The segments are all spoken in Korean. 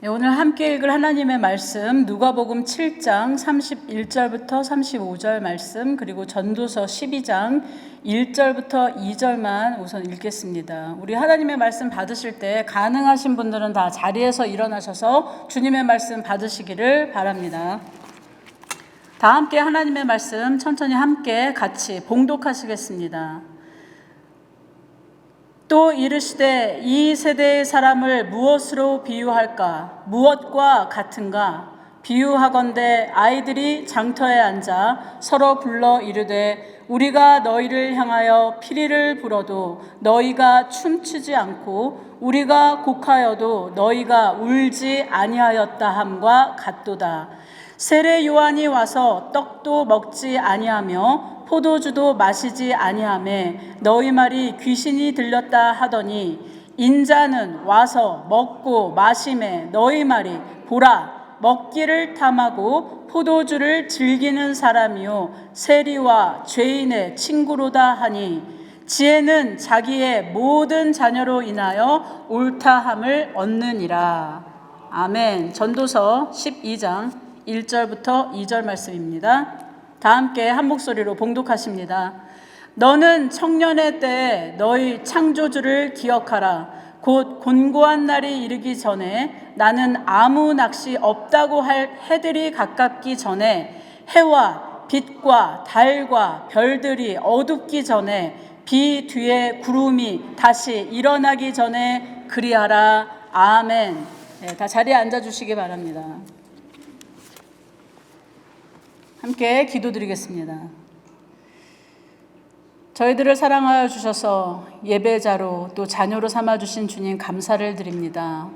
네, 오늘 함께 읽을 하나님의 말씀 누가복음 7장 31절부터 35절 말씀, 그리고 전도서 12장 1절부터 2절만 우선 읽겠습니다. 우리 하나님의 말씀 받으실 때 가능하신 분들은 다 자리에서 일어나셔서 주님의 말씀 받으시기를 바랍니다. 다 함께 하나님의 말씀 천천히 함께 같이 봉독하시겠습니다. 또 이르시되 이 세대의 사람을 무엇으로 비유할까? 무엇과 같은가? 비유하건대 아이들이 장터에 앉아 서로 불러 이르되 우리가 너희를 향하여 피리를 불어도 너희가 춤추지 않고 우리가 곡하여도 너희가 울지 아니하였다 함과 같도다. 세례 요한이 와서 떡도 먹지 아니하며 포도주도 마시지 아니하매 너희 말이 귀신이 들렸다 하더니 인자는 와서 먹고 마시매 너희 말이 보라 먹기를 탐하고 포도주를 즐기는 사람이요 세리와 죄인의 친구로다 하니 지혜는 자기의 모든 자녀로 인하여 옳다함을 얻느니라. 아멘. 전도서 12장 1절부터 2절 말씀입니다. 다 함께 한 목소리로 봉독하십니다. 너는 청년의 때에 너희 창조주를 기억하라. 곧 곤고한 날이 이르기 전에 나는 아무 낚시 없다고 할 해들이 가깝기 전에 해와 빛과 달과 별들이 어둡기 전에 비 뒤에 구름이 다시 일어나기 전에 그리하라. 아멘. 네, 다 자리에 앉아주시기 바랍니다. 함께 기도드리겠습니다. 저희들을 사랑하여 주셔서 예배자로 또 자녀로 삼아주신 주님 감사를 드립니다.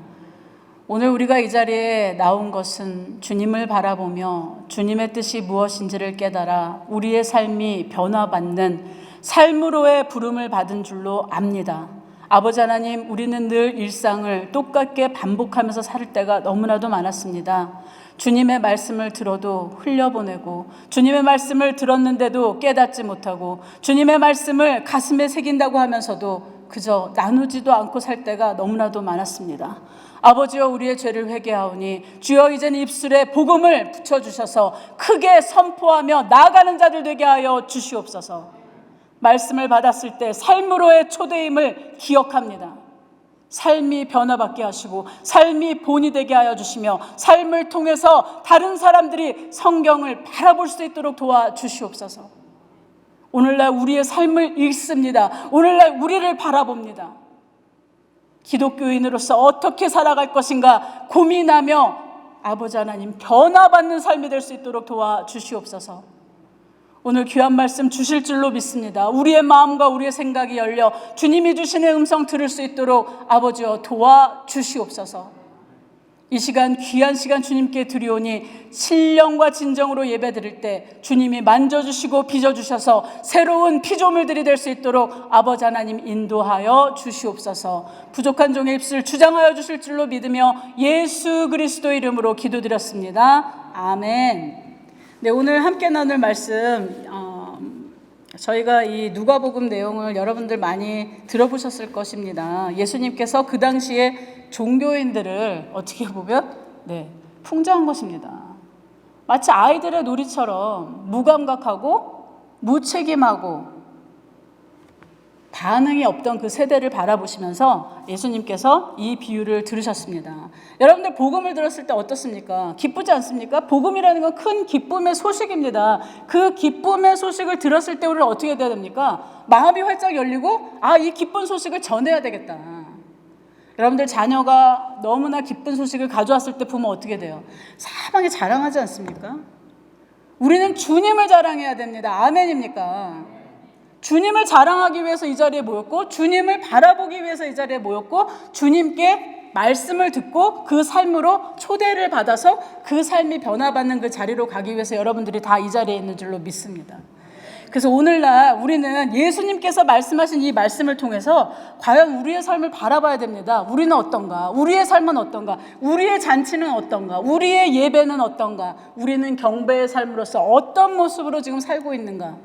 오늘 우리가 이 자리에 나온 것은 주님을 바라보며 주님의 뜻이 무엇인지를 깨달아 우리의 삶이 변화받는 삶으로의 부름을 받은 줄로 압니다. 아버지 하나님, 우리는 늘 일상을 똑같게 반복하면서 살 때가 너무나도 많았습니다. 주님의 말씀을 들어도 흘려보내고 주님의 말씀을 들었는데도 깨닫지 못하고 주님의 말씀을 가슴에 새긴다고 하면서도 그저 나누지도 않고 살 때가 너무나도 많았습니다. 아버지여, 우리의 죄를 회개하오니 주여 이제는 입술에 복음을 붙여주셔서 크게 선포하며 나아가는 자들 되게 하여 주시옵소서. 말씀을 받았을 때 삶으로의 초대임을 기억합니다. 삶이 변화받게 하시고 삶이 본이 되게 하여 주시며 삶을 통해서 다른 사람들이 성경을 바라볼 수 있도록 도와주시옵소서. 오늘날 우리의 삶을 읽습니다. 오늘날 우리를 바라봅니다. 기독교인으로서 어떻게 살아갈 것인가 고민하며 아버지 하나님, 변화받는 삶이 될 수 있도록 도와주시옵소서. 오늘 귀한 말씀 주실 줄로 믿습니다. 우리의 마음과 우리의 생각이 열려 주님이 주시는 음성 들을 수 있도록 아버지여 도와주시옵소서. 이 시간 귀한 시간 주님께 드리오니 신령과 진정으로 예배드릴 때 주님이 만져주시고 빚어주셔서 새로운 피조물들이 될 수 있도록 아버지 하나님 인도하여 주시옵소서. 부족한 종의 입술 주장하여 주실 줄로 믿으며 예수 그리스도 이름으로 기도드렸습니다. 아멘. 네, 오늘 함께 나눌 말씀, 저희가 이 누가복음 내용을 여러분들 많이 들어보셨을 것입니다. 예수님께서 그 당시에 종교인들을 어떻게 보면 풍자한 것입니다. 마치 아이들의 놀이처럼 무감각하고 무책임하고 반응이 없던 그 세대를 바라보시면서 예수님께서 이 비유를 들으셨습니다. 여러분들 복음을 들었을 때 어떻습니까? 기쁘지 않습니까? 복음이라는 건 큰 기쁨의 소식입니다. 그 기쁨의 소식을 들었을 때 우리는 어떻게 해야 됩니까? 마음이 활짝 열리고 이 기쁜 소식을 전해야 되겠다. 여러분들 자녀가 너무나 기쁜 소식을 가져왔을 때 보면 어떻게 돼요? 사방에 자랑하지 않습니까? 우리는 주님을 자랑해야 됩니다. 아멘입니까? 주님을 자랑하기 위해서 이 자리에 모였고 주님을 바라보기 위해서 이 자리에 모였고 주님께 말씀을 듣고 그 삶으로 초대를 받아서 그 삶이 변화받는 그 자리로 가기 위해서 여러분들이 다 이 자리에 있는 줄로 믿습니다. 그래서 오늘날 우리는 예수님께서 말씀하신 이 말씀을 통해서 과연 우리의 삶을 바라봐야 됩니다. 우리는 어떤가? 우리의 삶은 어떤가? 우리의 잔치는 어떤가? 우리의 예배는 어떤가? 우리는 경배의 삶으로서 어떤 모습으로 지금 살고 있는가?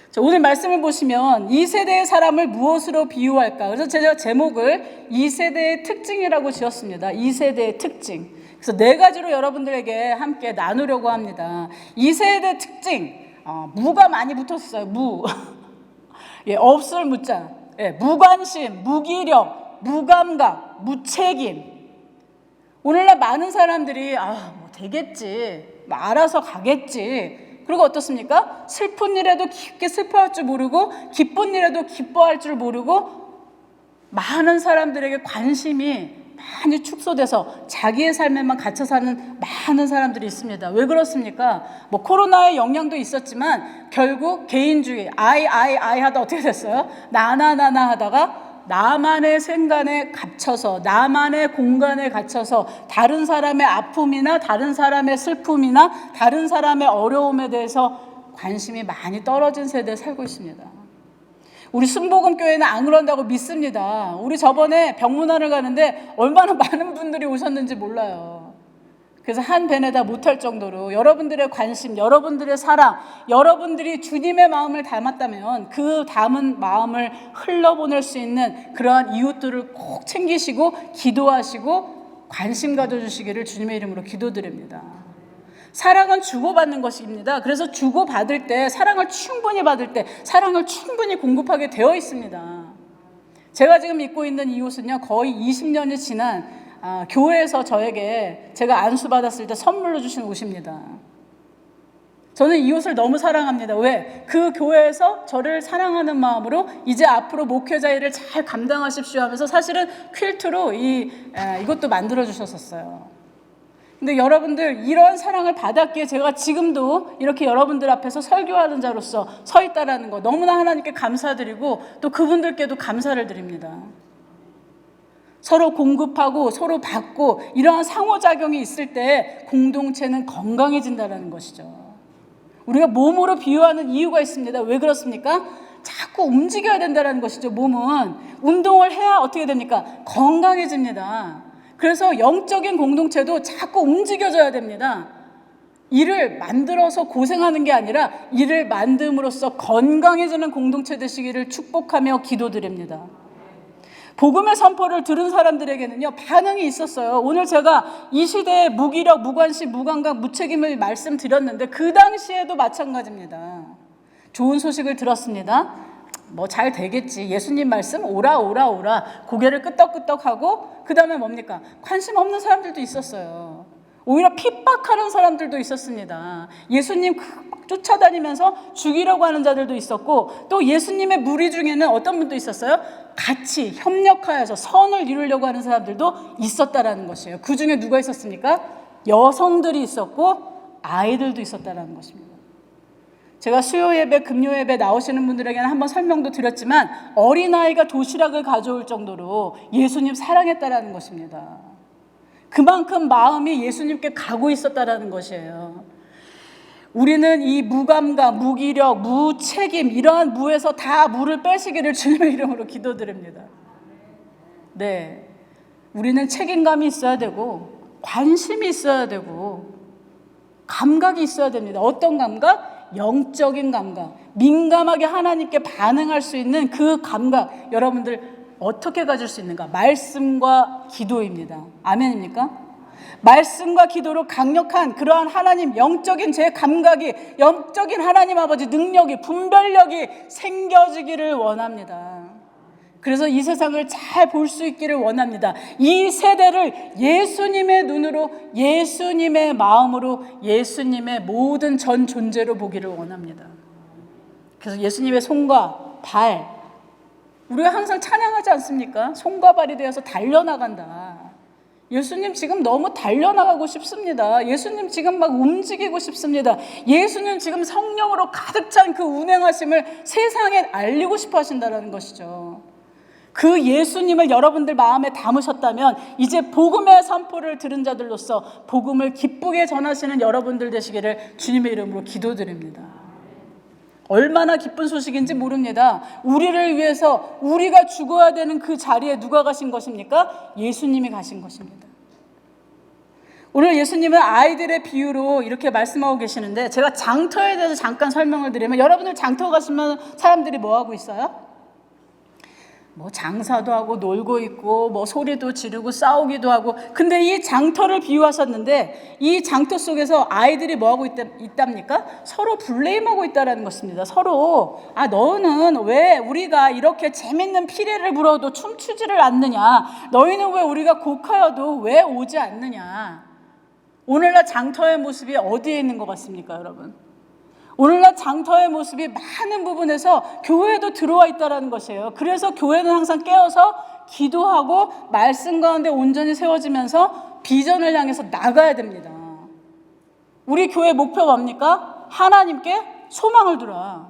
자, 오늘 말씀을 보시면 이 세대의 사람을 무엇으로 비유할까? 그래서 제가 제목을 이 세대의 특징이라고 지었습니다. 이 세대의 특징. 그래서 4가지로 여러분들에게 함께 나누려고 합니다. 이 세대의 특징, 무가 많이 붙었어요. 무. 예, 없을 무자. 예, 무관심, 무기력, 무감각, 무책임. 오늘날 많은 사람들이 뭐 되겠지, 뭐 알아서 가겠지. 그리고 어떻습니까? 슬픈 일에도 깊게 슬퍼할 줄 모르고 기쁜 일에도 기뻐할 줄 모르고 많은 사람들에게 관심이 많이 축소돼서 자기의 삶에만 갇혀 사는 많은 사람들이 있습니다. 왜 그렇습니까? 뭐 코로나의 영향도 있었지만 결국 개인주의, I 하다 어떻게 됐어요? 나나 하다가 나만의 생각에 갇혀서, 나만의 공간에 갇혀서 다른 사람의 아픔이나 다른 사람의 슬픔이나 다른 사람의 어려움에 대해서 관심이 많이 떨어진 세대에 살고 있습니다. 우리 순복음교회는 안 그런다고 믿습니다. 우리 저번에 병문안을 가는데 얼마나 많은 분들이 오셨는지 몰라요. 그래서 한 벤에다 못할 정도로 여러분들의 관심, 여러분들의 사랑, 여러분들이 주님의 마음을 담았다면 그 담은 마음을 흘러보낼 수 있는 그러한 이웃들을 꼭 챙기시고 기도하시고 관심 가져주시기를 주님의 이름으로 기도드립니다. 사랑은 주고받는 것입니다. 그래서 주고받을 때, 사랑을 충분히 받을 때 사랑을 충분히 공급하게 되어 있습니다. 제가 지금 입고 있는 이 옷은요, 거의 20년이 지난 교회에서 저에게 제가 안수받았을 때 선물로 주신 옷입니다. 저는 이 옷을 너무 사랑합니다. 왜? 그 교회에서 저를 사랑하는 마음으로 이제 앞으로 목회자 일을 잘 감당하십시오 하면서 사실은 퀼트로 이것도 만들어 주셨었어요. 근데 여러분들 이런 사랑을 받았기에 제가 지금도 이렇게 여러분들 앞에서 설교하는 자로서 서 있다라는 거 너무나 하나님께 감사드리고 또 그분들께도 감사를 드립니다. 서로 공급하고 서로 받고 이러한 상호작용이 있을 때 공동체는 건강해진다는 것이죠. 우리가 몸으로 비유하는 이유가 있습니다. 왜 그렇습니까? 자꾸 움직여야 된다는 것이죠. 몸은 운동을 해야 어떻게 됩니까? 건강해집니다. 그래서 영적인 공동체도 자꾸 움직여져야 됩니다. 일을 만들어서 고생하는 게 아니라 일을 만듦으로써 건강해지는 공동체 되시기를 축복하며 기도드립니다. 복음의 선포를 들은 사람들에게는요, 반응이 있었어요. 오늘 제가 이 시대의 무기력, 무관심, 무감각, 무책임을 말씀드렸는데 그 당시에도 마찬가지입니다. 좋은 소식을 들었습니다. 뭐 잘 되겠지. 예수님 말씀 오라 고개를 끄덕끄덕하고 그 다음에 뭡니까? 관심 없는 사람들도 있었어요. 오히려 핍박하는 사람들도 있었습니다. 예수님 쫓아다니면서 죽이려고 하는 자들도 있었고 또 예수님의 무리 중에는 어떤 분도 있었어요? 같이 협력하여서 선을 이루려고 하는 사람들도 있었다라는 것이에요. 그 중에 누가 있었습니까? 여성들이 있었고 아이들도 있었다라는 것입니다. 제가 수요 예배, 금요 예배 나오시는 분들에게는 한번 설명도 드렸지만 어린아이가 도시락을 가져올 정도로 예수님 사랑했다라는 것입니다. 그만큼 마음이 예수님께 가고 있었다라는 것이에요. 우리는 이 무감각, 무기력, 무책임 이러한 무에서 다 무를 빼시기를 주님의 이름으로 기도드립니다. 네, 우리는 책임감이 있어야 되고 관심이 있어야 되고 감각이 있어야 됩니다. 어떤 감각? 영적인 감각, 민감하게 하나님께 반응할 수 있는 그 감각, 여러분들 어떻게 가질 수 있는가? 말씀과 기도입니다. 아멘입니까? 말씀과 기도로 강력한 그러한 하나님 영적인 제 감각이, 영적인 하나님 아버지 능력이, 분별력이 생겨지기를 원합니다. 그래서 이 세상을 잘 볼 수 있기를 원합니다. 이 세대를 예수님의 눈으로, 예수님의 마음으로, 예수님의 모든 전 존재로 보기를 원합니다. 그래서 예수님의 손과 발, 우리가 항상 찬양하지 않습니까? 손과 발이 되어서 달려나간다. 예수님 지금 너무 달려나가고 싶습니다. 예수님 지금 막 움직이고 싶습니다. 예수님 지금 성령으로 가득 찬 그 운행하심을 세상에 알리고 싶어 하신다는 것이죠. 그 예수님을 여러분들 마음에 담으셨다면 이제 복음의 선포를 들은 자들로서 복음을 기쁘게 전하시는 여러분들 되시기를 주님의 이름으로 기도드립니다. 얼마나 기쁜 소식인지 모릅니다. 우리를 위해서 우리가 죽어야 되는 그 자리에 누가 가신 것입니까? 예수님이 가신 것입니다. 오늘 예수님은 아이들의 비유로 이렇게 말씀하고 계시는데, 제가 장터에 대해서 잠깐 설명을 드리면, 여러분들 장터 가시면 사람들이 뭐 하고 있어요? 뭐 장사도 하고 놀고 있고 뭐 소리도 지르고 싸우기도 하고. 근데 이 장터를 비유하셨는데, 이 장터 속에서 아이들이 뭐 하고 있답니까? 서로 블레임하고 있다라는 것입니다. 서로 너는 왜 우리가 이렇게 재밌는 피레를 불어도 춤추지를 않느냐, 너희는 왜 우리가 곡하여도 왜 오지 않느냐. 오늘날 장터의 모습이 어디에 있는 것 같습니까, 여러분? 오늘날 장터의 모습이 많은 부분에서 교회에도 들어와 있다는 것이에요. 그래서 교회는 항상 깨어서 기도하고 말씀 가운데 온전히 세워지면서 비전을 향해서 나가야 됩니다. 우리 교회 목표 뭡니까? 하나님께 소망을 두라.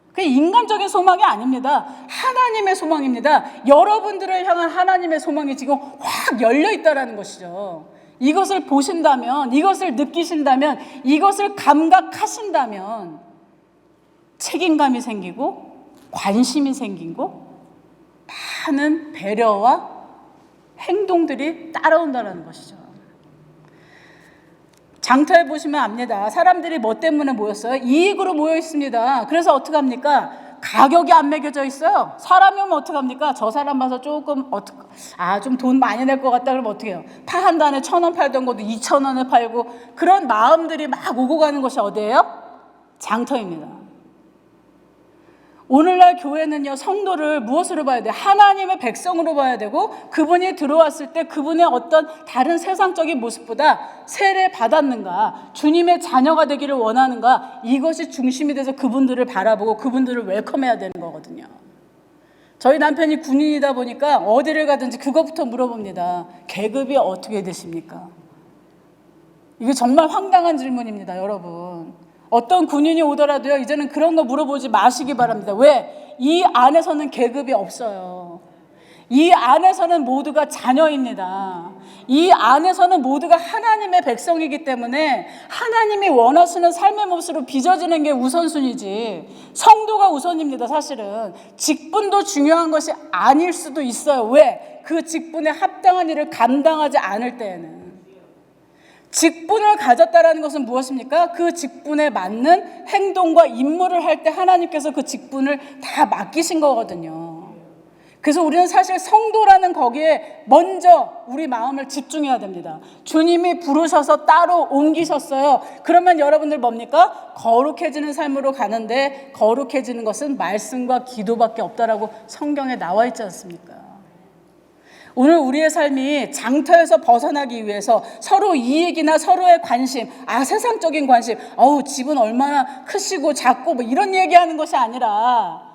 그게 인간적인 소망이 아닙니다. 하나님의 소망입니다. 여러분들을 향한 하나님의 소망이 지금 확 열려 있다는 것이죠. 이것을 보신다면, 이것을 느끼신다면, 이것을 감각하신다면 책임감이 생기고 관심이 생기고 많은 배려와 행동들이 따라온다는 것이죠. 장터에 보시면 압니다. 사람들이 뭐 때문에 모였어요? 이익으로 모여 있습니다. 그래서 어떻게 합니까? 가격이 안 매겨져 있어요. 사람이 오면 어떻게 합니까? 저 사람 봐서 조금 좀 돈 많이 낼 것 같다 그러면 어떻게 해요? 파 한 단에 1,000원 팔던 것도 2,000원에 팔고, 그런 마음들이 막 오고 가는 것이 어디예요? 장터입니다. 오늘날 교회는요, 성도를 무엇으로 봐야 돼요? 하나님의 백성으로 봐야 되고, 그분이 들어왔을 때 그분의 어떤 다른 세상적인 모습보다 세례 받았는가, 주님의 자녀가 되기를 원하는가, 이것이 중심이 돼서 그분들을 바라보고 그분들을 웰컴해야 되는 거거든요. 저희 남편이 군인이다 보니까 어디를 가든지 그것부터 물어봅니다. 계급이 어떻게 되십니까? 이게 정말 황당한 질문입니다, 여러분. 어떤 군인이 오더라도요, 이제는 그런 거 물어보지 마시기 바랍니다. 왜? 이 안에서는 계급이 없어요. 이 안에서는 모두가 자녀입니다. 이 안에서는 모두가 하나님의 백성이기 때문에 하나님이 원하시는 삶의 모습으로 빚어지는 게 우선순위지, 성도가 우선입니다. 사실은 직분도 중요한 것이 아닐 수도 있어요. 왜? 그 직분에 합당한 일을 감당하지 않을 때에는. 직분을 가졌다라는 것은 무엇입니까? 그 직분에 맞는 행동과 임무를 할 때 하나님께서 그 직분을 다 맡기신 거거든요. 그래서 우리는 사실 성도라는 거기에 먼저 우리 마음을 집중해야 됩니다. 주님이 부르셔서 따로 옮기셨어요. 그러면 여러분들 뭡니까? 거룩해지는 삶으로 가는데, 거룩해지는 것은 말씀과 기도밖에 없다라고 성경에 나와 있지 않습니까? 오늘 우리의 삶이 장터에서 벗어나기 위해서 서로 이익이나 서로의 관심, 세상적인 관심, 집은 얼마나 크시고 작고 뭐 이런 얘기하는 것이 아니라,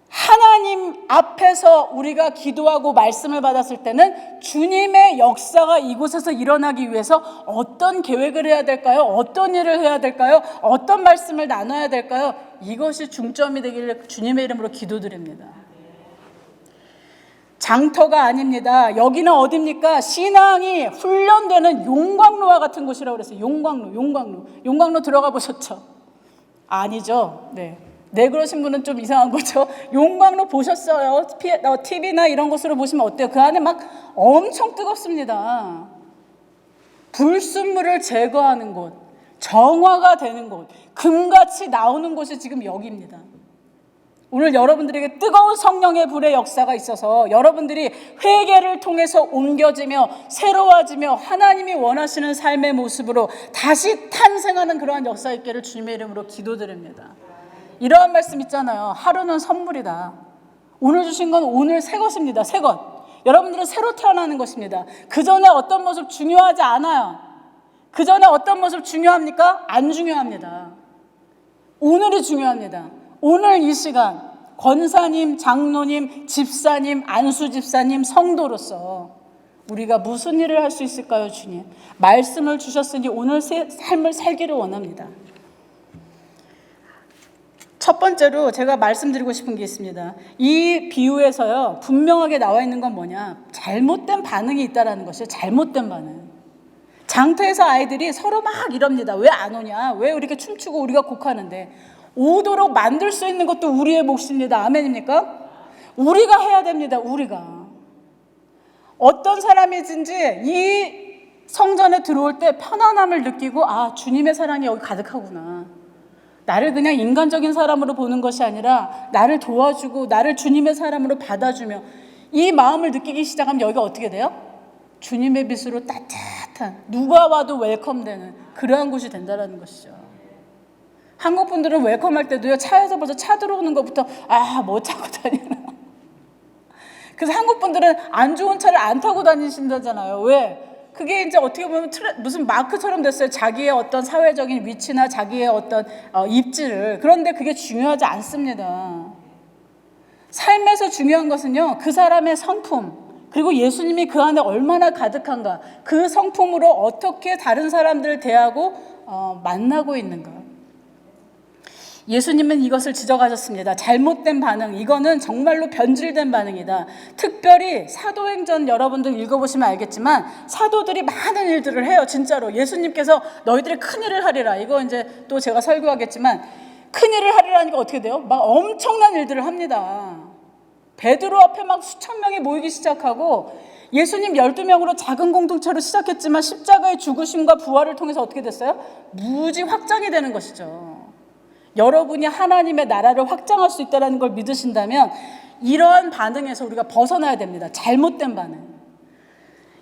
하나님 앞에서 우리가 기도하고 말씀을 받았을 때는 주님의 역사가 이곳에서 일어나기 위해서 어떤 계획을 해야 될까요? 어떤 일을 해야 될까요? 어떤 말씀을 나눠야 될까요? 이것이 중점이 되기를 주님의 이름으로 기도드립니다. 장터가 아닙니다. 여기는 어디입니까? 신앙이 훈련되는 용광로와 같은 곳이라고 그랬어요. 용광로 들어가 보셨죠? 아니죠. 네, 그러신 분은 좀 이상한 거죠. 용광로 보셨어요? TV나 이런 곳으로 보시면 어때요? 그 안에 막 엄청 뜨겁습니다. 불순물을 제거하는 곳, 정화가 되는 곳, 금같이 나오는 곳이 지금 여기입니다. 오늘 여러분들에게 뜨거운 성령의 불의 역사가 있어서 여러분들이 회개를 통해서 옮겨지며 새로워지며 하나님이 원하시는 삶의 모습으로 다시 탄생하는 그러한 역사 있기를 주님의 이름으로 기도드립니다. 이러한 말씀 있잖아요. 하루는 선물이다. 오늘 주신 건 오늘 새 것입니다. 새 것. 여러분들은 새로 태어나는 것입니다. 그 전에 어떤 모습 중요하지 않아요. 그 전에 어떤 모습 중요합니까? 안 중요합니다. 오늘이 중요합니다. 오늘 이 시간 권사님, 장로님, 집사님, 안수 집사님, 성도로서 우리가 무슨 일을 할 수 있을까요, 주님? 말씀을 주셨으니 오늘 삶을 살기를 원합니다. 첫 번째로 제가 말씀드리고 싶은 게 있습니다. 이 비유에서요, 분명하게 나와 있는 건 뭐냐? 잘못된 반응이 있다라는 것이에요. 잘못된 반응. 장터에서 아이들이 서로 막 이럽니다. 왜 안 오냐? 왜 이렇게 춤추고 우리가 곡하는데? 오도록 만들 수 있는 것도 우리의 몫입니다. 아멘입니까? 우리가 해야 됩니다. 우리가. 어떤 사람이든지 이 성전에 들어올 때 편안함을 느끼고 아, 주님의 사랑이 여기 가득하구나. 나를 그냥 인간적인 사람으로 보는 것이 아니라 나를 도와주고 나를 주님의 사람으로 받아주며 이 마음을 느끼기 시작하면 여기가 어떻게 돼요? 주님의 빛으로 따뜻한, 누가 와도 웰컴되는 그러한 곳이 된다는 것이죠. 한국 분들은 웰컴할 때도요, 차에서 벌써 차 들어오는 것부터 뭐 타고 다니나. 그래서 한국 분들은 안 좋은 차를 안 타고 다니신다잖아요. 왜? 그게 이제 어떻게 보면 무슨 마크처럼 됐어요. 자기의 어떤 사회적인 위치나 자기의 어떤 입지를. 그런데 그게 중요하지 않습니다. 삶에서 중요한 것은요, 그 사람의 성품, 그리고 예수님이 그 안에 얼마나 가득한가, 그 성품으로 어떻게 다른 사람들을 대하고 만나고 있는가. 예수님은 이것을 지적하셨습니다. 잘못된 반응, 이거는 정말로 변질된 반응이다. 특별히 사도행전 여러분들 읽어보시면 알겠지만 사도들이 많은 일들을 해요. 진짜로 예수님께서 너희들이 큰일을 하리라, 이거 이제 또 제가 설교하겠지만 큰일을 하리라니까 어떻게 돼요? 막 엄청난 일들을 합니다. 베드로 앞에 막 수천 명이 모이기 시작하고, 예수님 12명으로 작은 공동체로 시작했지만 십자가의 죽으심과 부활을 통해서 어떻게 됐어요? 무지 확장이 되는 것이죠. 여러분이 하나님의 나라를 확장할 수 있다는 걸 믿으신다면 이러한 반응에서 우리가 벗어나야 됩니다. 잘못된 반응.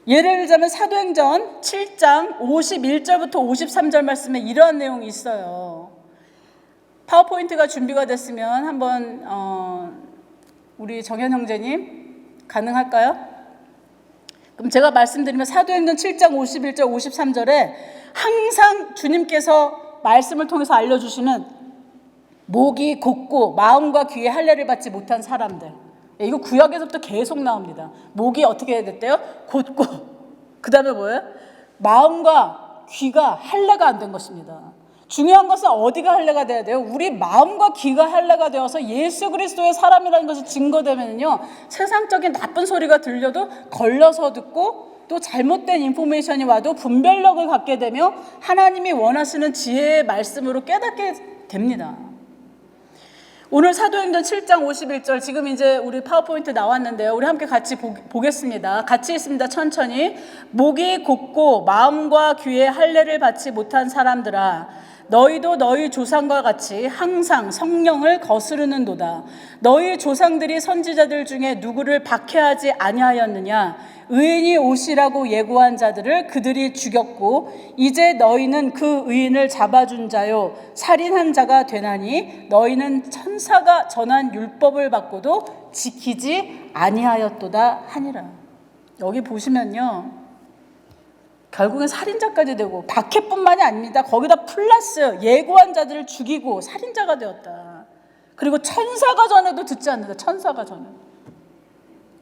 예를 들자면 사도행전 7장 51절부터 53절 말씀에 이러한 내용이 있어요. 파워포인트가 준비가 됐으면 한번 우리 정현 형제님 가능할까요? 그럼 제가 말씀드리면 사도행전 7장 51절 53절에 항상 주님께서 말씀을 통해서 알려주시는 목이 곧고 마음과 귀에 할례를 받지 못한 사람들, 이거 구약에서부터 계속 나옵니다. 목이 어떻게 됐대요? 곧고, 그 다음에 뭐예요? 마음과 귀가 할례가 안 된 것입니다. 중요한 것은 어디가 할례가 돼야 돼요? 우리 마음과 귀가 할례가 되어서 예수 그리스도의 사람이라는 것이 증거되면요, 세상적인 나쁜 소리가 들려도 걸러서 듣고, 또 잘못된 인포메이션이 와도 분별력을 갖게 되며 하나님이 원하시는 지혜의 말씀으로 깨닫게 됩니다. 오늘 사도행전 7장 51절, 지금 이제 우리 파워포인트 나왔는데요, 우리 함께 같이 보겠습니다. 같이 있습니다. 천천히. 목이 곧고 마음과 귀에 할례를 받지 못한 사람들아, 너희도 너희 조상과 같이 항상 성령을 거스르는도다. 너희 조상들이 선지자들 중에 누구를 박해하지 아니하였느냐? 의인이 오시라고 예고한 자들을 그들이 죽였고 이제 너희는 그 의인을 잡아준 자요 살인한 자가 되나니 너희는 천사가 전한 율법을 받고도 지키지 아니하였도다 하니라. 여기 보시면요, 결국엔 살인자까지 되고 박해뿐만이 아닙니다. 거기다 플러스 예고한 자들을 죽이고 살인자가 되었다. 그리고 천사가 전해도 듣지 않는다. 천사가 전해도.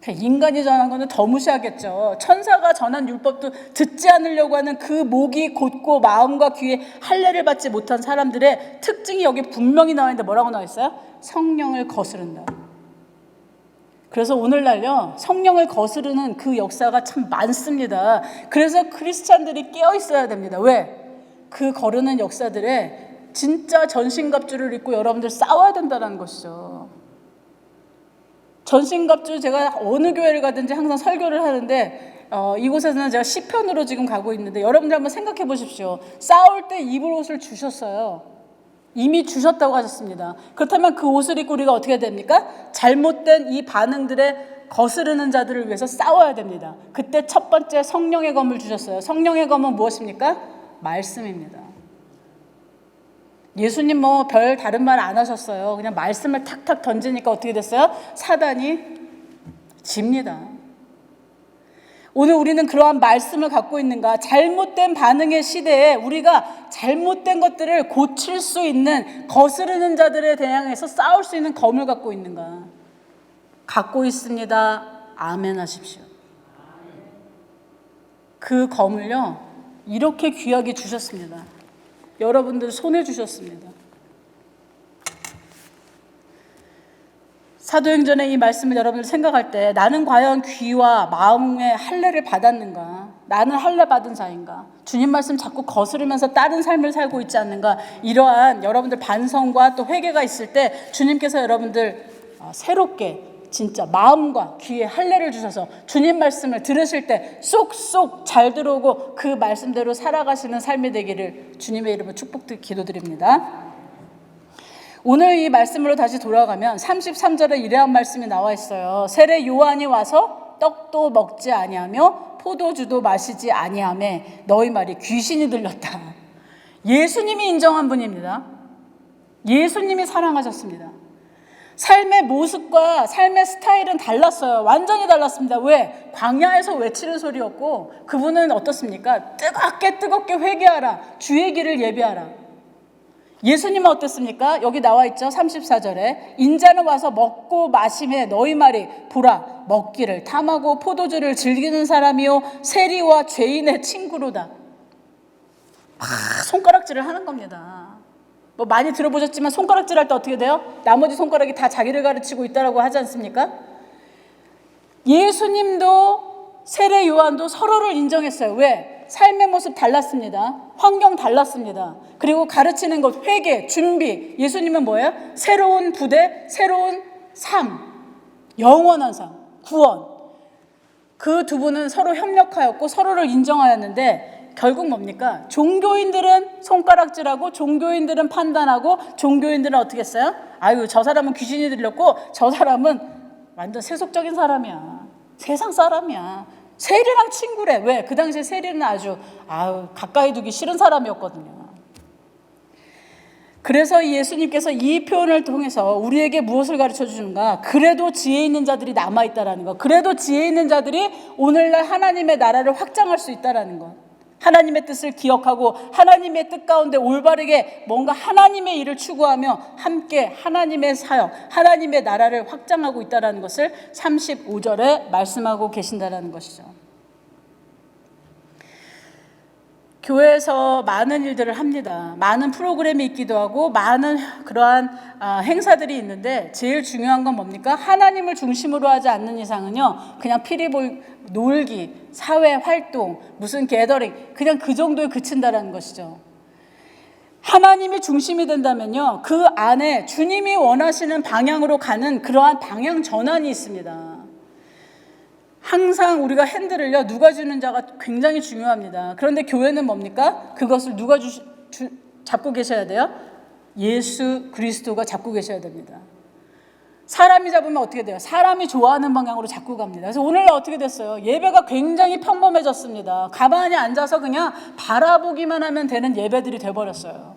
인간이 전한 거는 더 무시하겠죠. 천사가 전한 율법도 듣지 않으려고 하는 그 목이 곧고 마음과 귀에 할례를 받지 못한 사람들의 특징이 여기 분명히 나와 있는데 뭐라고 나와 있어요? 성령을 거스른다. 그래서 오늘날요, 성령을 거스르는 그 역사가 참 많습니다. 그래서 크리스찬들이 깨어 있어야 됩니다. 왜? 그 거르는 역사들에 진짜 전신갑주를 입고 여러분들 싸워야 된다는 것이죠. 전신갑주, 제가 어느 교회를 가든지 항상 설교를 하는데 이곳에서는 제가 시편으로 지금 가고 있는데 여러분들 한번 생각해 보십시오. 싸울 때 입을 옷을 주셨어요. 이미 주셨다고 하셨습니다. 그렇다면 그 옷을 입고 우리가 어떻게 됩니까? 잘못된 이 반응들에 거스르는 자들을 위해서 싸워야 됩니다. 그때 첫 번째 성령의 검을 주셨어요. 성령의 검은 무엇입니까? 말씀입니다. 예수님 별 다른 말 안 하셨어요. 그냥 말씀을 탁탁 던지니까 어떻게 됐어요? 사단이 집니다. 오늘 우리는 그러한 말씀을 갖고 있는가? 잘못된 반응의 시대에 우리가 잘못된 것들을 고칠 수 있는, 거스르는 자들에 대항해서 싸울 수 있는 검을 갖고 있는가? 갖고 있습니다. 아멘 하십시오. 그 검을요, 이렇게 귀하게 주셨습니다. 여러분들 손에 주셨습니다. 사도행전의 이 말씀을 여러분들 생각할 때 나는 과연 귀와 마음의 할례를 받았는가? 나는 할례 받은 자인가? 주님 말씀 자꾸 거스르면서 다른 삶을 살고 있지 않는가? 이러한 여러분들 반성과 또 회개가 있을 때 주님께서 여러분들 새롭게 진짜 마음과 귀에 할례를 주셔서 주님 말씀을 들으실 때 쏙쏙 잘 들어오고 그 말씀대로 살아가시는 삶이 되기를 주님의 이름으로 기도드립니다. 오늘 이 말씀으로 다시 돌아가면 33절에 이러한 말씀이 나와 있어요. 세례 요한이 와서 떡도 먹지 아니하며 포도주도 마시지 아니하매 너희 말이 귀신이 들렸다. 예수님이 인정한 분입니다. 예수님이 사랑하셨습니다. 삶의 모습과 삶의 스타일은 달랐어요. 완전히 달랐습니다. 왜? 광야에서 외치는 소리였고 그분은 어떻습니까? 뜨겁게 회개하라. 주의 길을 예비하라. 예수님은 어땠습니까? 여기 나와 있죠. 34절에 인자는 와서 먹고 마심에 너희 말이 보라 먹기를 탐하고 포도주를 즐기는 사람이요 세리와 죄인의 친구로다. 손가락질을 하는 겁니다. 뭐 많이 들어보셨지만 손가락질 할 때 어떻게 돼요? 나머지 손가락이 다 자기를 가르치고 있다라고 하지 않습니까? 예수님도 세례 요한도 서로를 인정했어요. 왜? 삶의 모습 달랐습니다. 환경 달랐습니다. 그리고 가르치는 것, 회개, 준비. 예수님은 뭐예요? 새로운 부대, 새로운 삶, 영원한 삶, 구원. 그 두 분은 서로 협력하였고 서로를 인정하였는데 결국 뭡니까? 종교인들은 손가락질하고 종교인들은 판단하고 종교인들은 어떻게 했어요? 아유 저 사람은 귀신이 들렸고 저 사람은 완전 세속적인 사람이야. 세상 사람이야. 세리랑 친구래. 왜? 그 당시에 세리는 아주 가까이 두기 싫은 사람이었거든요. 그래서 예수님께서 이 표현을 통해서 우리에게 무엇을 가르쳐 주는가? 그래도 지혜 있는 자들이 남아있다라는 것. 그래도 지혜 있는 자들이 오늘날 하나님의 나라를 확장할 수 있다라는 것. 하나님의 뜻을 기억하고 하나님의 뜻 가운데 올바르게 뭔가 하나님의 일을 추구하며 함께 하나님의 사역, 하나님의 나라를 확장하고 있다는 것을 35절에 말씀하고 계신다는 것이죠. 교회에서 많은 일들을 합니다. 많은 프로그램이 있기도 하고 많은 그러한 행사들이 있는데 제일 중요한 건 뭡니까? 하나님을 중심으로 하지 않는 이상은요. 그냥 놀기, 사회활동, 무슨 게더링 그냥 그 정도에 그친다는 것이죠. 하나님이 중심이 된다면요. 그 안에 주님이 원하시는 방향으로 가는 그러한 방향 전환이 있습니다. 항상 우리가 핸들을요 누가 주는 자가 굉장히 중요합니다. 그런데 교회는 뭡니까? 그것을 누가 잡고 계셔야 돼요? 예수 그리스도가 잡고 계셔야 됩니다. 사람이 잡으면 어떻게 돼요? 사람이 좋아하는 방향으로 잡고 갑니다. 그래서 오늘날 어떻게 됐어요? 예배가 굉장히 평범해졌습니다. 가만히 앉아서 그냥 바라보기만 하면 되는 예배들이 돼버렸어요.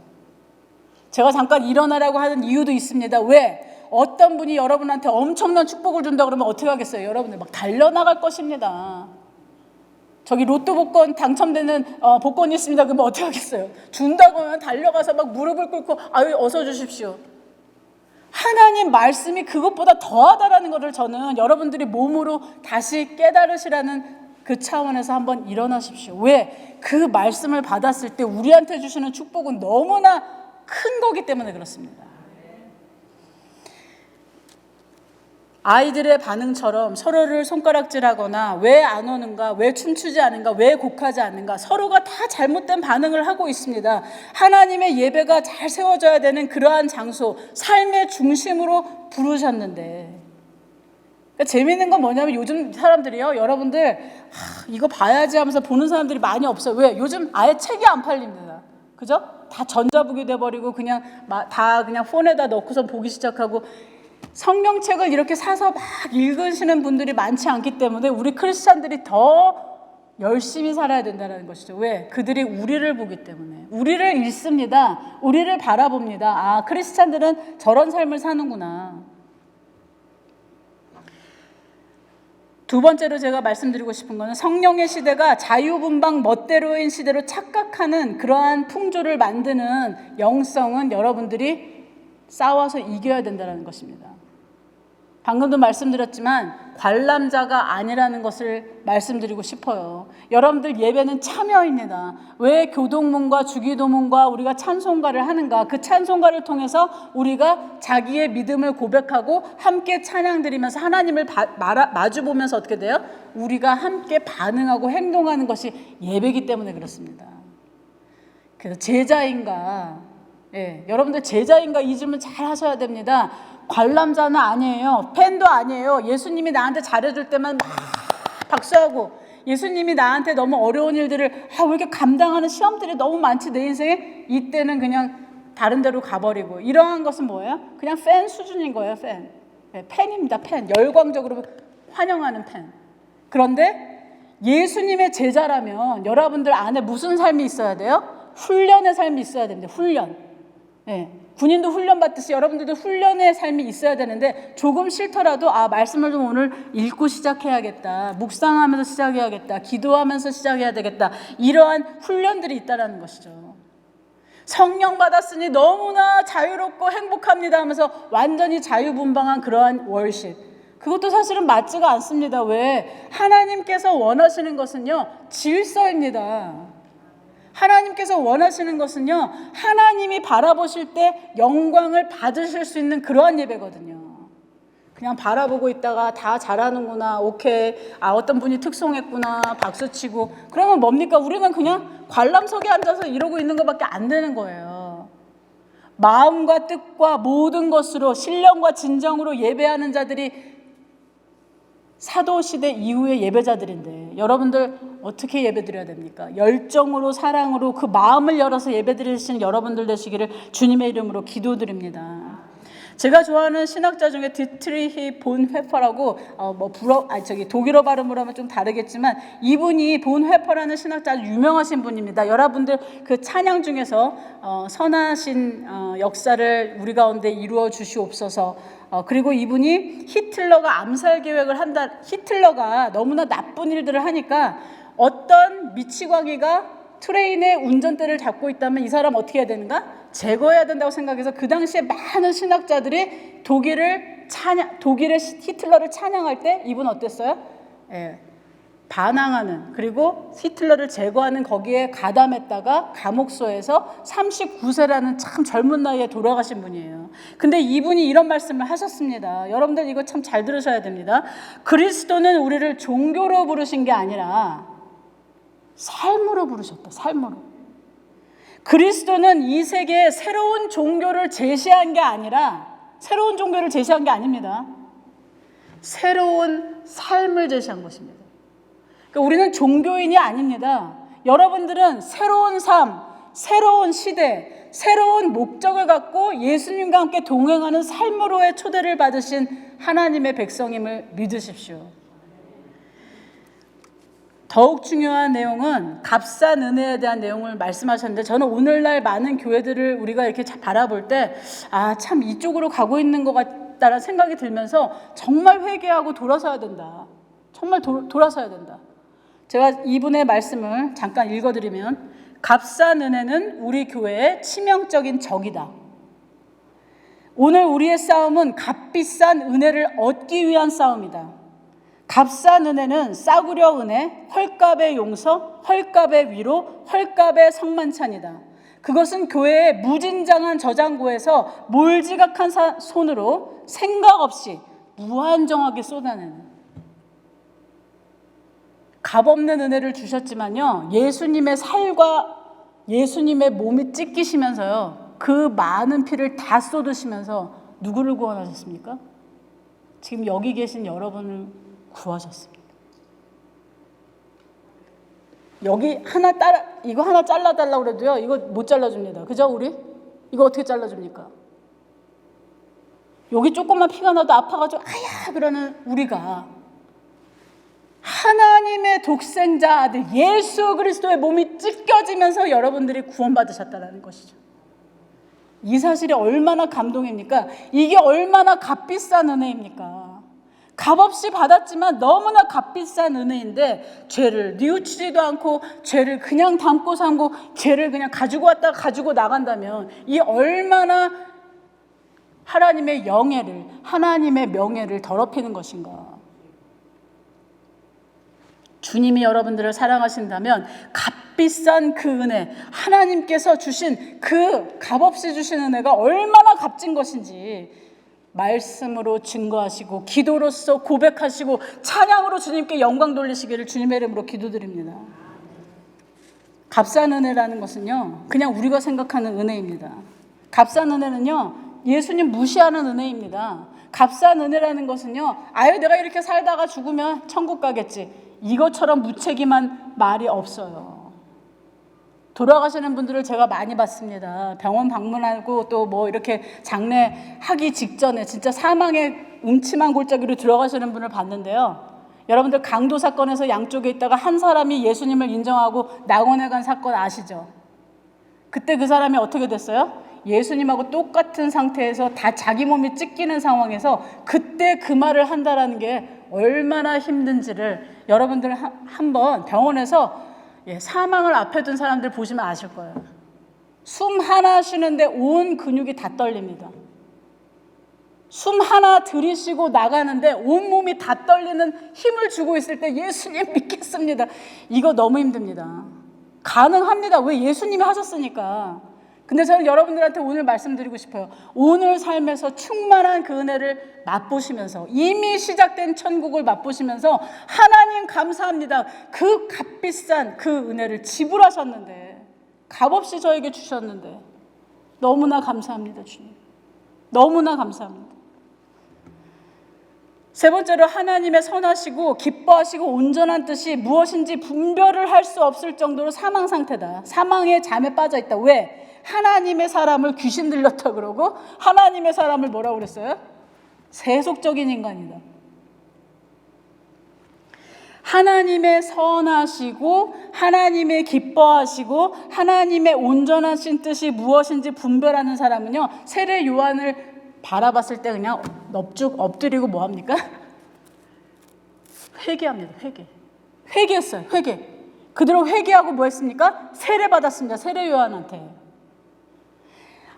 제가 잠깐 일어나라고 하는 이유도 있습니다. 왜? 어떤 분이 여러분한테 엄청난 축복을 준다 그러면 어떻게 하겠어요? 여러분들 막 달려나갈 것입니다. 저기 로또 복권 당첨되는 복권이 있습니다. 그러면 어떻게 하겠어요? 준다고 하면 달려가서 막 무릎을 꿇고 아유 어서 주십시오. 하나님 말씀이 그것보다 더하다라는 것을 저는 여러분들이 몸으로 다시 깨달으시라는 그 차원에서 한번 일어나십시오. 왜? 그 말씀을 받았을 때 우리한테 주시는 축복은 너무나 큰 거기 때문에 그렇습니다. 아이들의 반응처럼 서로를 손가락질하거나 왜 안 오는가, 왜 춤추지 않은가, 왜 곡하지 않는가 서로가 다 잘못된 반응을 하고 있습니다. 하나님의 예배가 잘 세워져야 되는 그러한 장소, 삶의 중심으로 부르셨는데 그러니까 재미있는 건 뭐냐면 요즘 사람들이요. 여러분들 이거 봐야지 하면서 보는 사람들이 많이 없어요. 왜? 요즘 아예 책이 안 팔립니다. 그죠? 다 전자북이 돼버리고 그냥 다 그냥 폰에다 넣고서 보기 시작하고 성경책을 이렇게 사서 막 읽으시는 분들이 많지 않기 때문에 우리 크리스찬들이 더 열심히 살아야 된다는 것이죠. 왜? 그들이 우리를 보기 때문에. 우리를 읽습니다. 우리를 바라봅니다. 크리스찬들은 저런 삶을 사는구나. 두 번째로 제가 말씀드리고 싶은 것은 성령의 시대가 자유분방 멋대로인 시대로 착각하는 그러한 풍조를 만드는 영성은 여러분들이 싸워서 이겨야 된다는 것입니다. 방금도 말씀드렸지만 관람자가 아니라는 것을 말씀드리고 싶어요. 여러분들 예배는 참여입니다. 왜 교동문과 주기도문과 우리가 찬송가를 하는가? 그 찬송가를 통해서 우리가 자기의 믿음을 고백하고 함께 찬양 드리면서 하나님을 마주보면서 어떻게 돼요? 우리가 함께 반응하고 행동하는 것이 예배이기 때문에 그렇습니다. 그래서 제자인가? 여러분들 제자인가 이 질문 잘 하셔야 됩니다. 관람자는 아니에요. 팬도 아니에요. 예수님이 나한테 잘해줄 때만 막 박수하고, 예수님이 나한테 너무 어려운 일들을 왜 이렇게 감당하는 시험들이 너무 많지 내 인생에, 이때는 그냥 다른 데로 가버리고, 이러한 것은 뭐예요? 그냥 팬 수준인 거예요. 팬. 네, 팬입니다. 팬. 열광적으로 환영하는 팬. 그런데 예수님의 제자라면 여러분들 안에 무슨 삶이 있어야 돼요? 훈련의 삶이 있어야 됩니다. 훈련. 네. 군인도 훈련 받듯이 여러분들도 훈련의 삶이 있어야 되는데, 조금 싫더라도 말씀을 좀 오늘 읽고 시작해야겠다, 묵상하면서 시작해야겠다, 기도하면서 시작해야 되겠다, 이러한 훈련들이 있다는 것이죠. 성령 받았으니 너무나 자유롭고 행복합니다 하면서 완전히 자유분방한 그러한 월십, 그것도 사실은 맞지가 않습니다. 왜? 하나님께서 원하시는 것은요, 질서입니다. 하나님께서 원하시는 것은요, 하나님이 바라보실 때 영광을 받으실 수 있는 그러한 예배거든요. 그냥 바라보고 있다가 다 잘하는구나, 오케이, 어떤 분이 특송했구나, 박수치고, 그러면 뭡니까? 우리는 그냥 관람석에 앉아서 이러고 있는 것밖에 안 되는 거예요. 마음과 뜻과 모든 것으로 신령과 진정으로 예배하는 자들이 사도시대 이후의 예배자들인데, 여러분들 어떻게 예배드려야 됩니까? 열정으로, 사랑으로 그 마음을 열어서 예배드리시는 여러분들 되시기를 주님의 이름으로 기도드립니다. 제가 좋아하는 신학자 중에 디트리히 본회퍼라고, 독일어 발음으로 하면 좀 다르겠지만, 이분이 본회퍼라는 신학자 아주 유명하신 분입니다. 여러분들 그 찬양 중에서 선하신 역사를 우리 가운데 이루어 주시옵소서. 그리고 이분이 히틀러가 암살 계획을 히틀러가 너무나 나쁜 일들을 하니까 어떤 미치광이가 트레인의 운전대를 잡고 있다면 이 사람 어떻게 해야 되는가? 제거해야 된다고 생각해서 그 당시에 많은 신학자들이 독일의 히틀러를 찬양할 때 이분 어땠어요? 반항하는, 그리고 히틀러를 제거하는 거기에 가담했다가 감옥소에서 39세라는 참 젊은 나이에 돌아가신 분이에요. 근데 이분이 이런 말씀을 하셨습니다. 여러분들 이거 참 잘 들으셔야 됩니다. 그리스도는 우리를 종교로 부르신 게 아니라 삶으로 부르셨다. 삶으로. 그리스도는 이 세계에 새로운 종교를 제시한 게 아니라, 새로운 종교를 제시한 게 아닙니다. 새로운 삶을 제시한 것입니다. 그러니까 우리는 종교인이 아닙니다. 여러분들은 새로운 삶, 새로운 시대, 새로운 목적을 갖고 예수님과 함께 동행하는 삶으로의 초대를 받으신 하나님의 백성임을 믿으십시오. 더욱 중요한 내용은 값싼 은혜에 대한 내용을 말씀하셨는데, 저는 오늘날 많은 교회들을 우리가 이렇게 바라볼 때 참 이쪽으로 가고 있는 것 같다는 생각이 들면서 정말 회개하고 돌아서야 된다. 정말 돌아서야 된다. 제가 이분의 말씀을 잠깐 읽어드리면, 값싼 은혜는 우리 교회의 치명적인 적이다. 오늘 우리의 싸움은 값비싼 은혜를 얻기 위한 싸움이다. 값싼 은혜는 싸구려 은혜, 헐값의 용서, 헐값의 위로, 헐값의 성만찬이다. 그것은 교회의 무진장한 저장고에서 몰지각한 손으로 생각 없이 무한정하게 쏟아내는, 값없는 은혜를 주셨지만요, 예수님의 살과 예수님의 몸이 찢기시면서요, 그 많은 피를 다 쏟으시면서 누구를 구원하셨습니까? 지금 여기 계신 여러분을 구하셨습니다. 여기 이거 하나 잘라달라고 그래도요, 이거 못 잘라줍니다. 그죠, 우리? 이거 어떻게 잘라줍니까? 여기 조금만 피가 나도 아파가지고 아야 그러는 우리가 하나님의 독생자 아들 예수 그리스도의 몸이 찢겨지면서 여러분들이 구원받으셨다는 것이죠. 이 사실이 얼마나 감동입니까? 이게 얼마나 값비싼 은혜입니까? 값없이 받았지만 너무나 값비싼 은혜인데, 죄를 뉘우치지도 않고 죄를 그냥 담고 산고 죄를 그냥 가지고 왔다가 가지고 나간다면 이 얼마나 하나님의 영예를, 하나님의 명예를 더럽히는 것인가. 주님이 여러분들을 사랑하신다면 값비싼 그 은혜, 하나님께서 주신 그 값없이 주신 은혜가 얼마나 값진 것인지 말씀으로 증거하시고 기도로서 고백하시고 찬양으로 주님께 영광 돌리시기를 주님의 이름으로 기도드립니다. 값싼 은혜라는 것은요, 그냥 우리가 생각하는 은혜입니다. 값싼 은혜는요, 예수님 무시하는 은혜입니다. 값싼 은혜라는 것은요, 아유 내가 이렇게 살다가 죽으면 천국 가겠지, 이것처럼 무책임한 말이 없어요. 돌아가시는 분들을 제가 많이 봤습니다. 병원 방문하고 또 뭐 이렇게 장례하기 직전에 진짜 사망의 음침한 골짜기로 들어가시는 분을 봤는데요. 여러분들 강도 사건에서 양쪽에 있다가 한 사람이 예수님을 인정하고 낙원에 간 사건 아시죠? 그때 그 사람이 어떻게 됐어요? 예수님하고 똑같은 상태에서 다 자기 몸이 찢기는 상황에서 그때 그 말을 한다라는 게 얼마나 힘든지를 여러분들 한번 병원에서 사망을 앞에 둔 사람들 보시면 아실 거예요. 숨 하나 쉬는데 온 근육이 다 떨립니다. 숨 하나 들이쉬고 나가는데 온몸이 다 떨리는 힘을 주고 있을 때 예수님 믿겠습니다. 이거 너무 힘듭니다. 가능합니다. 왜? 예수님이 하셨으니까. 근데 저는 여러분들한테 오늘 말씀드리고 싶어요. 오늘 삶에서 충만한 그 은혜를 맛보시면서, 이미 시작된 천국을 맛보시면서 하나님 감사합니다. 그 값비싼 그 은혜를 지불하셨는데, 값없이 저에게 주셨는데 너무나 감사합니다. 주님, 너무나 감사합니다. 세 번째로, 하나님의 선하시고 기뻐하시고 온전한 뜻이 무엇인지 분별을 할 수 없을 정도로 사망 상태다. 사망의 잠에 빠져 있다. 왜? 하나님의 사람을 귀신 들렸다 그러고 하나님의 사람을 뭐라고 그랬어요? 세속적인 인간이다. 하나님의 선하시고 하나님의 기뻐하시고 하나님의 온전하신 뜻이 무엇인지 분별하는 사람은요, 세례 요한을 바라봤을 때 그냥 넙죽 엎드리고 뭐합니까? 회개합니다. 회개했어요. 회개. 그대로 회개하고 뭐 했습니까? 세례 받았습니다. 세례 요한한테.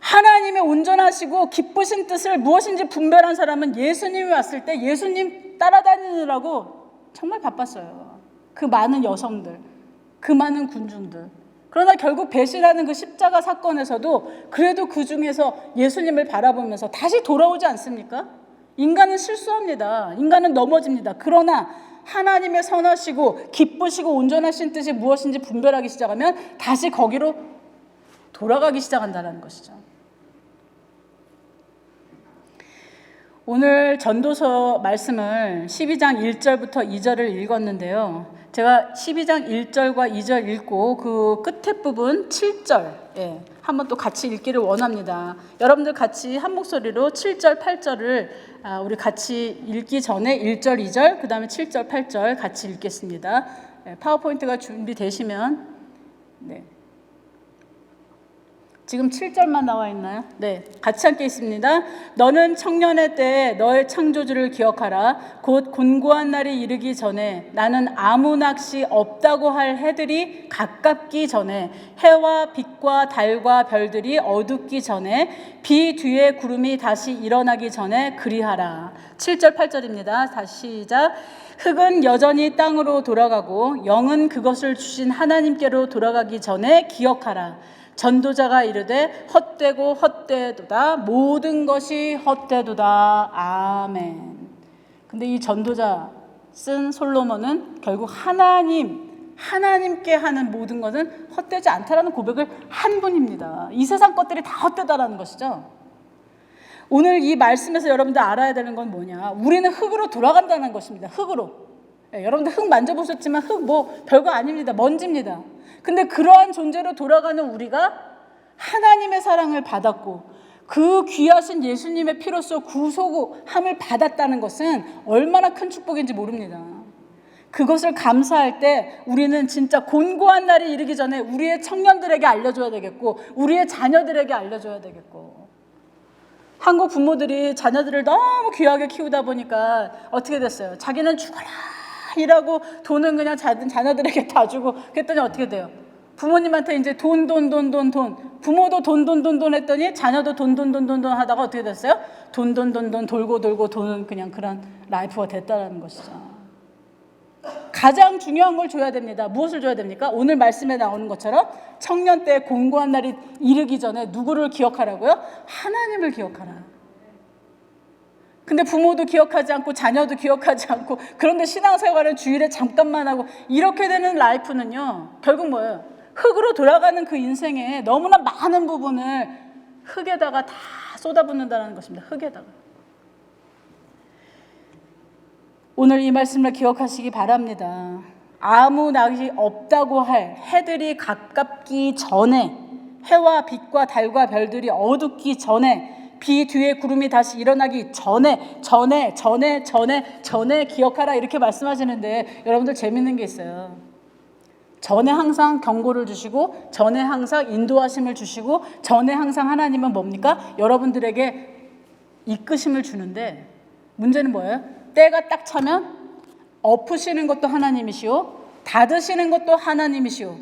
하나님의 온전하시고 기쁘신 뜻을 무엇인지 분별한 사람은 예수님이 왔을 때 예수님 따라다니느라고 정말 바빴어요. 그 많은 여성들, 그 많은 군중들. 그러나 결국 배신하는 그 십자가 사건에서도 그래도 그 중에서 예수님을 바라보면서 다시 돌아오지 않습니까? 인간은 실수합니다. 인간은 넘어집니다. 그러나 하나님의 선하시고 기쁘시고 온전하신 뜻이 무엇인지 분별하기 시작하면 다시 거기로 돌아가기 시작한다는 것이죠. 오늘 전도서 말씀을 12장 1절부터 2절을 읽었는데요. 제가 12장 1절과 2절 읽고 그 끝에 부분 7절 한번 또 같이 읽기를 원합니다. 여러분들 같이 한 목소리로 7절, 8절을 우리 같이 읽기 전에 1절, 2절, 그 다음에 7절, 8절 같이 읽겠습니다. 파워포인트가 준비되시면 지금 7절만 나와 있나요? 네, 같이 함께 있습니다. 너는 청년의 때에 너의 창조주를 기억하라. 곧 곤고한 날이 이르기 전에 나는 아무 낚시 없다고 할 해들이 가깝기 전에 해와 빛과 달과 별들이 어둡기 전에 비 뒤에 구름이 다시 일어나기 전에 그리하라. 7절 8절입니다. 다시 시작. 흙은 여전히 땅으로 돌아가고 영은 그것을 주신 하나님께로 돌아가기 전에 기억하라. 전도자가 이르되 헛되고 헛되도다. 모든 것이 헛되도다. 아멘. 근데 이 전도자 쓴 솔로몬은 결국 하나님께 하는 모든 것은 헛되지 않다라는 고백을 한 분입니다. 이 세상 것들이 다 헛되다라는 것이죠. 오늘 이 말씀에서 여러분들 알아야 되는 건 뭐냐? 우리는 흙으로 돌아간다는 것입니다. 흙으로. 여러분들 흙 만져보셨지만 흙 뭐 별거 아닙니다. 먼지입니다. 근데 그러한 존재로 돌아가는 우리가 하나님의 사랑을 받았고 그 귀하신 예수님의 피로써 구속함을 받았다는 것은 얼마나 큰 축복인지 모릅니다. 그것을 감사할 때 우리는 진짜 곤고한 날이 이르기 전에 우리의 청년들에게 알려줘야 되겠고 우리의 자녀들에게 알려줘야 되겠고. 한국 부모들이 자녀들을 너무 귀하게 키우다 보니까 어떻게 됐어요? 자기는 죽어라 이라고 돈은 그냥 자녀들에게 다 주고 그랬더니 어떻게 돼요? 부모님한테 이제 돈 부모도 돈 했더니 자녀도 돈 하다가 어떻게 됐어요? 돈 돌고 돈은 그냥 그런 라이프가 됐다는 것이죠. 가장 중요한 걸 줘야 됩니다. 무엇을 줘야 됩니까? 오늘 말씀에 나오는 것처럼 청년 때 곤고한 날이 이르기 전에 누구를 기억하라고요? 하나님을 기억하라. 근데 부모도 기억하지 않고 자녀도 기억하지 않고 그런데 신앙생활은 주일에 잠깐만 하고 이렇게 되는 라이프는요, 결국 뭐예요? 흙으로 돌아가는 그 인생에 너무나 많은 부분을 흙에다가 다 쏟아붓는다는 것입니다. 흙에다가. 오늘 이 말씀을 기억하시기 바랍니다. 아무 낙이 없다고 할 해들이 가깝기 전에, 해와 빛과 달과 별들이 어둡기 전에, 비 뒤에 구름이 다시 일어나기 전에 기억하라, 이렇게 말씀하시는데, 여러분들 재밌는 게 있어요. 전에 항상 경고를 주시고, 전에 항상 인도하심을 주시고, 전에 항상 하나님은 뭡니까? 여러분들에게 이끄심을 주는데, 문제는 뭐예요? 때가 딱 차면 엎으시는 것도 하나님이시오, 닫으시는 것도 하나님이시오.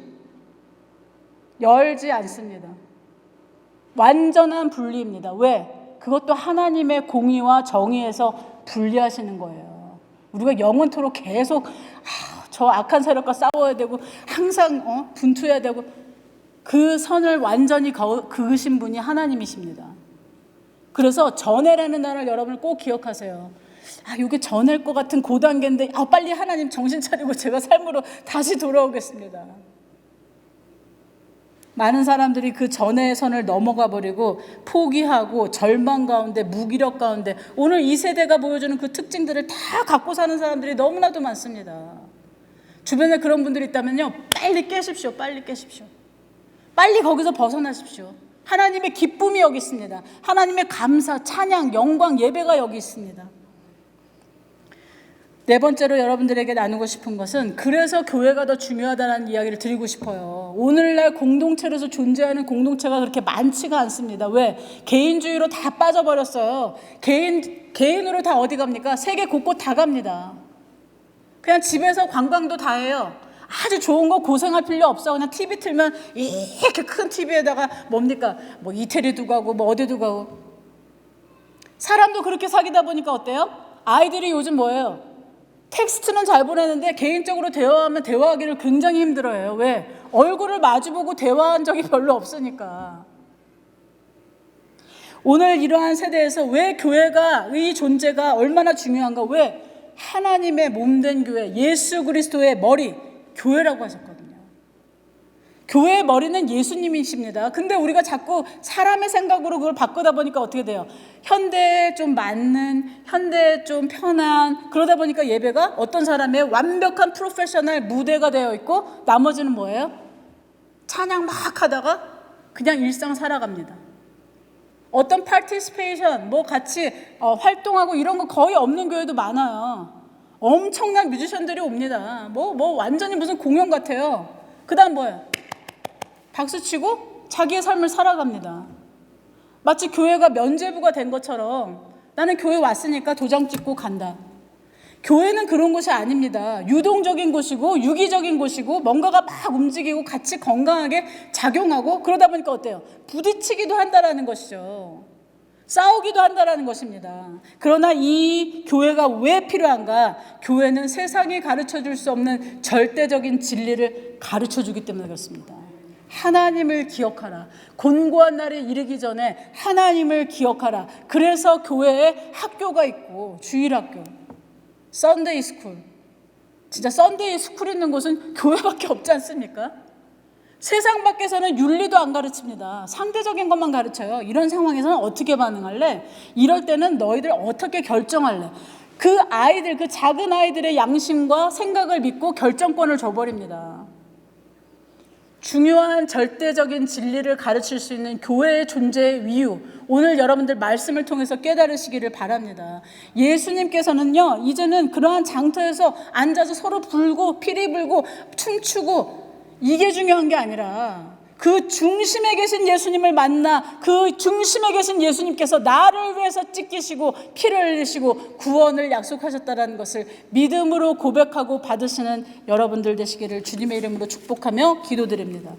열지 않습니다. 완전한 분리입니다. 왜? 그것도 하나님의 공의와 정의에서 분리하시는 거예요. 우리가 영원토록 계속 저 악한 세력과 싸워야 되고 항상 분투해야 되고, 그 선을 완전히 그으신 분이 하나님이십니다. 그래서 전해라는 단어를 여러분 꼭 기억하세요. 이게 전할 것 같은 고단계인데 빨리 하나님 정신 차리고 제가 삶으로 다시 돌아오겠습니다. 많은 사람들이 그 전의 선을 넘어가 버리고 포기하고 절망 가운데, 무기력 가운데, 오늘 이 세대가 보여주는 그 특징들을 다 갖고 사는 사람들이 너무나도 많습니다. 주변에 그런 분들이 있다면요, 빨리 깨십시오. 빨리 깨십시오. 빨리 거기서 벗어나십시오. 하나님의 기쁨이 여기 있습니다. 하나님의 감사, 찬양, 영광, 예배가 여기 있습니다. 네 번째로 여러분들에게 나누고 싶은 것은, 그래서 교회가 더 중요하다는 이야기를 드리고 싶어요. 오늘날 공동체로서 존재하는 공동체가 그렇게 많지가 않습니다. 왜? 개인주의로 다 빠져버렸어요. 개인으로 다 어디 갑니까? 세계 곳곳 다 갑니다. 그냥 집에서 관광도 다 해요. 아주 좋은 거 고생할 필요 없어. 그냥 TV 틀면 이렇게 큰 TV에다가 뭡니까? 뭐 이태리도 가고 뭐 어디도 가고. 사람도 그렇게 사귀다 보니까 어때요? 아이들이 요즘 뭐예요? 텍스트는 잘 보내는데 개인적으로 대화하면 대화하기를 굉장히 힘들어해요. 왜? 얼굴을 마주보고 대화한 적이 별로 없으니까. 오늘 이러한 세대에서 왜 교회가, 이 존재가 얼마나 중요한가? 왜? 하나님의 몸된 교회, 예수 그리스도의 머리, 교회라고 하셨거든요. 교회의 머리는 예수님이십니다. 근데 우리가 자꾸 사람의 생각으로 그걸 바꾸다 보니까 어떻게 돼요? 현대에 좀 맞는, 현대에 좀 편한, 그러다 보니까 예배가 어떤 사람의 완벽한 프로페셔널 무대가 되어 있고, 나머지는 뭐예요? 찬양 막 하다가 그냥 일상 살아갑니다. 어떤 파티시페이션, 뭐 같이 활동하고 이런 거 거의 없는 교회도 많아요. 엄청난 뮤지션들이 옵니다. 뭐 완전히 무슨 공연 같아요. 그 다음 뭐예요? 박수치고 자기의 삶을 살아갑니다. 마치 교회가 면죄부가 된 것처럼, 나는 교회 왔으니까 도장 찍고 간다. 교회는 그런 곳이 아닙니다. 유동적인 곳이고 유기적인 곳이고, 뭔가가 막 움직이고 같이 건강하게 작용하고, 그러다 보니까 어때요? 부딪히기도 한다라는 것이죠. 싸우기도 한다라는 것입니다. 그러나 이 교회가 왜 필요한가? 교회는 세상이 가르쳐줄 수 없는 절대적인 진리를 가르쳐주기 때문에 그렇습니다. 하나님을 기억하라. 곤고한 날에 이르기 전에 하나님을 기억하라. 그래서 교회에 학교가 있고, 주일학교, 썬데이 스쿨. 진짜 썬데이 스쿨 있는 곳은 교회밖에 없지 않습니까? 세상 밖에서는 윤리도 안 가르칩니다. 상대적인 것만 가르쳐요. 이런 상황에서는 어떻게 반응할래? 이럴 때는 너희들 어떻게 결정할래? 그 아이들, 그 작은 아이들의 양심과 생각을 믿고 결정권을 줘버립니다. 중요한 절대적인 진리를 가르칠 수 있는 교회의 존재의 이유, 오늘 여러분들 말씀을 통해서 깨달으시기를 바랍니다. 예수님께서는요, 이제는 그러한 장터에서 앉아서 서로 불고 피리 불고 춤추고 이게 중요한 게 아니라, 그 중심에 계신 예수님을 만나, 그 중심에 계신 예수님께서 나를 위해서 찢기시고 피를 흘리시고 구원을 약속하셨다는 것을 믿음으로 고백하고 받으시는 여러분들 되시기를 주님의 이름으로 축복하며 기도드립니다.